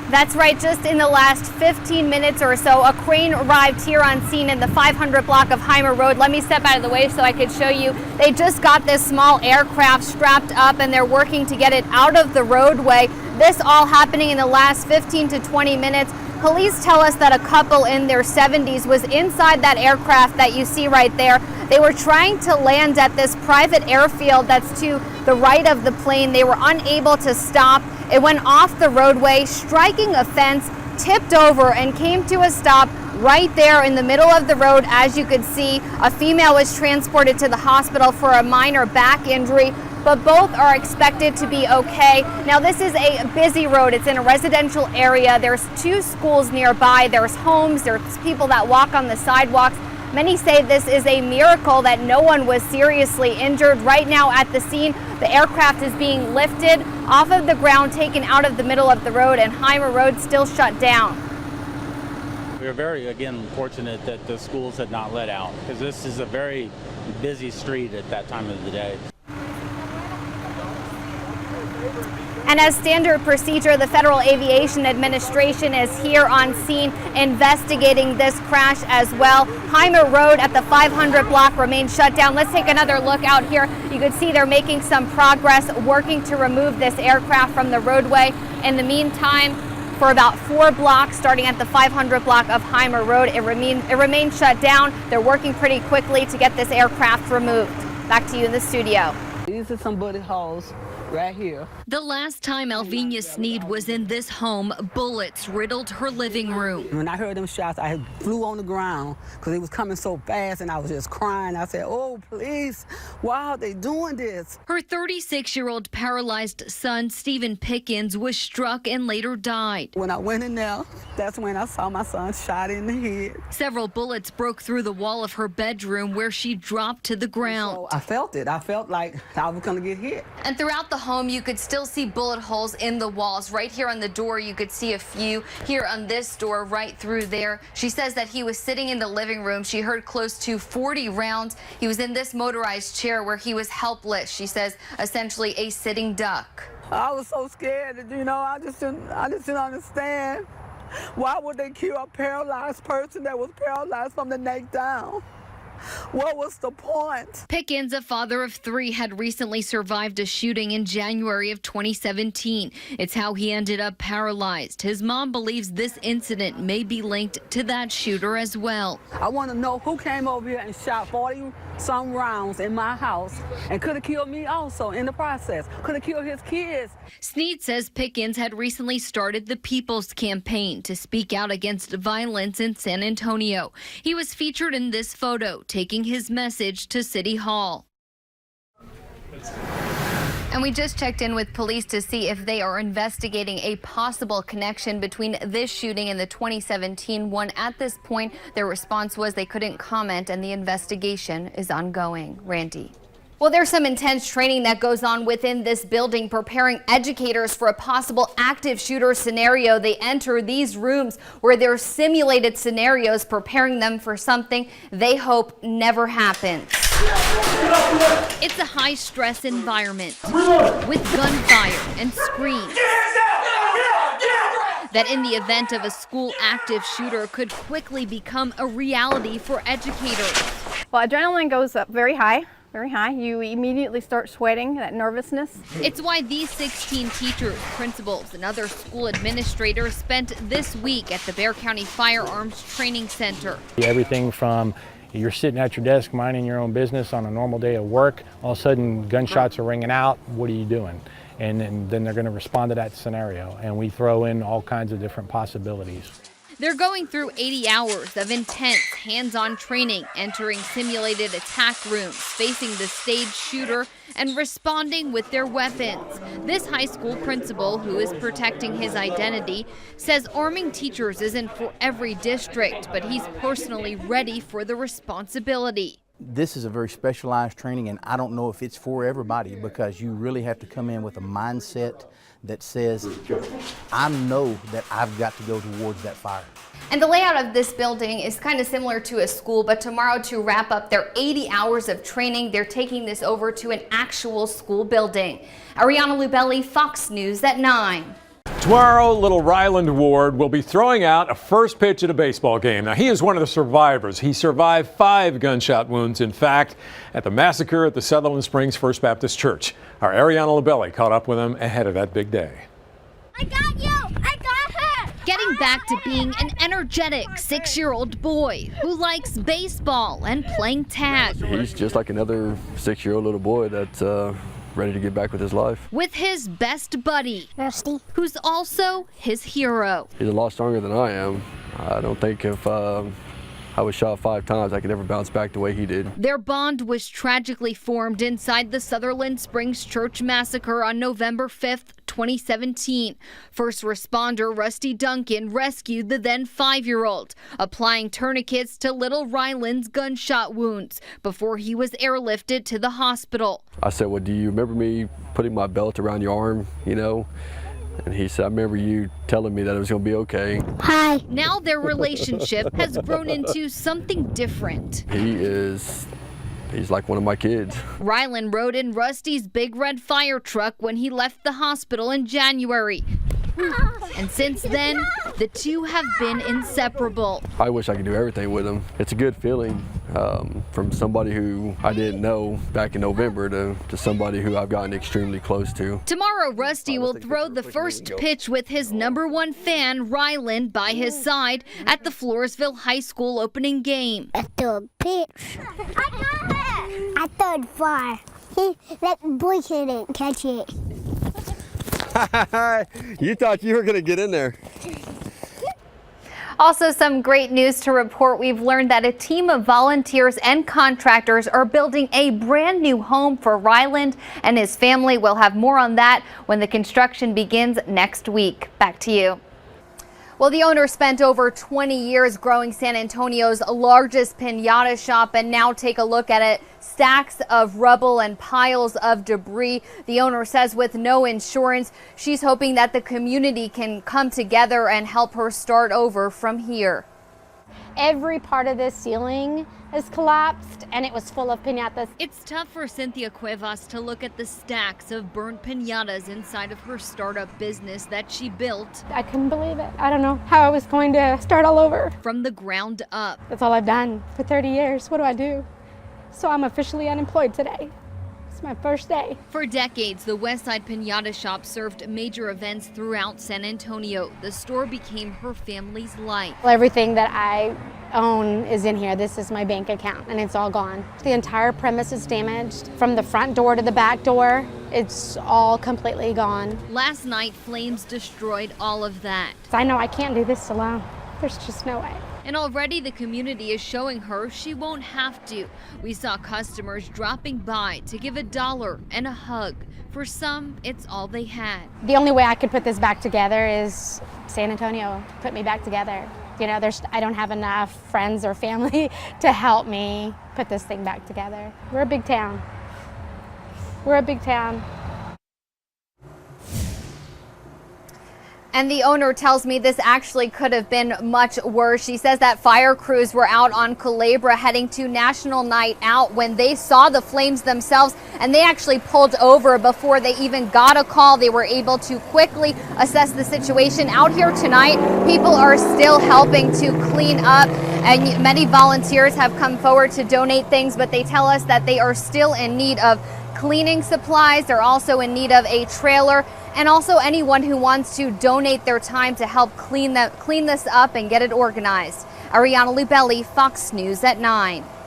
That's right, just in the last 15 minutes or so, a crane arrived here on scene in the 500 block of Heimer Road. Let me step out of the way so I could show you. They just got this small aircraft strapped up and they're working to get it out of the roadway. This all happening in the last 15 to 20 minutes. Police tell us that a couple in their 70s was inside that aircraft that you see right there. They were trying to land at this private airfield that's to the right of the plane. They were unable to stop. It went off the roadway, striking a fence, tipped over, and came to a stop right there in the middle of the road. As you could see, a female was transported to the hospital for a minor back injury, but both are expected to be okay. Now, this is a busy road. It's in a residential area. There's 2 schools nearby. There's homes. There's people that walk on the sidewalks. Many say this is a miracle that no one was seriously injured. Right now at the scene, the aircraft is being lifted off of the ground, taken out of the middle of the road, and Heimer Road still shut down. We are very, again, fortunate that the schools had not let out, because this is a very busy street at that time of the day. And as standard procedure, the Federal Aviation Administration is here on scene investigating this crash as well. Heimer Road at the 500 block remains shut down. Let's take another look out here. You can see they're making some progress working to remove this aircraft from the roadway. In the meantime, for about 4 blocks, starting at the 500 block of Heimer Road, it remains shut down. They're working pretty quickly to get this aircraft removed. Back to you in the studio. These are some bullet holes right here. The last time Alvina Sneed was in this home, bullets riddled her living room. When I heard them shots, I flew on the ground because it was coming so fast and I was just crying. I said, oh, please, why are they doing this? Her 36-year-old paralyzed son, Stephen Pickens, was struck and later died. When I went in there, that's when I saw my son shot in the head. Several bullets broke through the wall of her bedroom where she dropped to the ground. So I felt it. I felt like I was going to get hit. And throughout the home, you could still see bullet holes in the walls. Right here on the door, you could see a few. Here on this door, right through there. She says that he was sitting in the living room. She heard close to 40 rounds. He was in this motorized chair where he was helpless. She says essentially a sitting duck. I was so scared that, I just didn't understand. Why would they kill a paralyzed person that was paralyzed from the neck down? What was the point? Pickens, a father of 3, had recently survived a shooting in January of 2017. It's how he ended up paralyzed. His mom believes this incident may be linked to that shooter as well. I want to know who came over here and shot 40-some rounds in my house and could have killed me also in the process. Could have killed his kids. Sneed says Pickens had recently started the People's Campaign to speak out against violence in San Antonio. He was featured in this photo, taking his message to City Hall. And we just checked in with police to see if they are investigating a possible connection between this shooting and the 2017 one. At this point, their response was they couldn't comment and the investigation is ongoing. Randy. Well, there's some intense training that goes on within this building, preparing educators for a possible active shooter scenario. They enter these rooms where there are simulated scenarios, preparing them for something they hope never happens. It's a high-stress environment with gunfire and screams that in the event of a school active shooter could quickly become a reality for educators. Well, adrenaline goes up very high. Very high. You immediately start sweating, that nervousness. It's why these 16 teachers, principals, and other school administrators spent this week at the Bexar County Firearms Training Center. Everything from you're sitting at your desk minding your own business on a normal day of work, all of a sudden gunshots are ringing out, what are you doing? And then they're going to respond to that scenario, and we throw in all kinds of different possibilities. They're going through 80 hours of intense hands-on training, entering simulated attack rooms, facing the staged shooter, and responding with their weapons. This high school principal, who is protecting his identity, says arming teachers isn't for every district, but he's personally ready for the responsibility. This is a very specialized training, and I don't know if it's for everybody because you really have to come in with a mindset that says, I know that I've got to go towards that fire. And the layout of this building is kind of similar to a school, but tomorrow to wrap up their 80 hours of training, they're taking this over to an actual school building. Ariana Lubelli, Fox News at 9. Tomorrow, little Ryland Ward will be throwing out a first pitch at a baseball game. Now, he is one of the survivors. He survived 5 gunshot wounds, in fact, at the massacre at the Sutherland Springs First Baptist Church. Our Ariana Lubelli caught up with him ahead of that big day. I got you! I got her! Getting back to being an energetic 6-year-old boy who likes baseball and playing tag. He's just like another 6-year-old little boy that's ready to get back with his life. With his best buddy, Rusty, who's also his hero. He's a lot stronger than I am. I don't think if I was shot 5 times, I could ever bounce back the way he did. Their bond was tragically formed inside the Sutherland Springs Church massacre on November 5th, 2017. First responder Rusty Duncan rescued the then 5-year-old, applying tourniquets to little Ryland's gunshot wounds before he was airlifted to the hospital. I said, well, do you remember me putting my belt around your arm, you know? And he said, I remember you telling me that it was going to be okay. hi. Now their relationship has grown into something different. He's like one of my kids. Ryland rode in Rusty's big red fire truck when he left the hospital in January. And since then, the two have been inseparable. I wish I could do everything with him. It's a good feeling from somebody who I didn't know back in November to somebody who I've gotten extremely close to. Tomorrow, Rusty will throw the first pitch with his ¡1 fan, Ryland, by his side at the Floresville High School opening game. I threw a pitch. I got it. I threw it far. That boy couldn't catch it. You thought you were going to get in there. Also, some great news to report. We've learned that a team of volunteers and contractors are building a brand new home for Ryland and his family. We'll have more on that when the construction begins next week. Back to you. Well, the owner spent over 20 years growing San Antonio's largest piñata shop, and now take a look at it. Stacks of rubble and piles of debris. The owner says with no insurance, she's hoping that the community can come together and help her start over from here. Every part of this ceiling has collapsed and it was full of piñatas. It's tough for Cynthia Cuevas to look at the stacks of burnt piñatas inside of her startup business that she built. I couldn't believe it. I don't know how I was going to start all over. From the ground up. That's all I've done for 30 years. What do I do? So I'm officially unemployed today. It's my first day. For decades, the Westside Piñata Shop served major events throughout San Antonio. The store became her family's life. Well, everything that I own is in here. This is my bank account and it's all gone. The entire premise is damaged. From the front door to the back door, it's all completely gone. Last night, flames destroyed all of that. I know I can't do this alone. There's just no way. And already the community is showing her she won't have to. We saw customers dropping by to give $1 and a hug. For some, it's all they had. The only way I could put this back together is San Antonio put me back together. You know, I don't have enough friends or family to help me put this thing back together. We're a big town. We're a big town. And the owner tells me this actually could have been much worse. She says that fire crews were out on Culebra heading to National Night Out when they saw the flames themselves, and they actually pulled over before they even got a call. They were able to quickly assess the situation. Out here tonight, people are still helping to clean up, and many volunteers have come forward to donate things, but they tell us that they are still in need of cleaning supplies. They're also in need of a trailer, and also anyone who wants to donate their time to help clean this up and get it organized. Ariana Lubelli, Fox News at 9.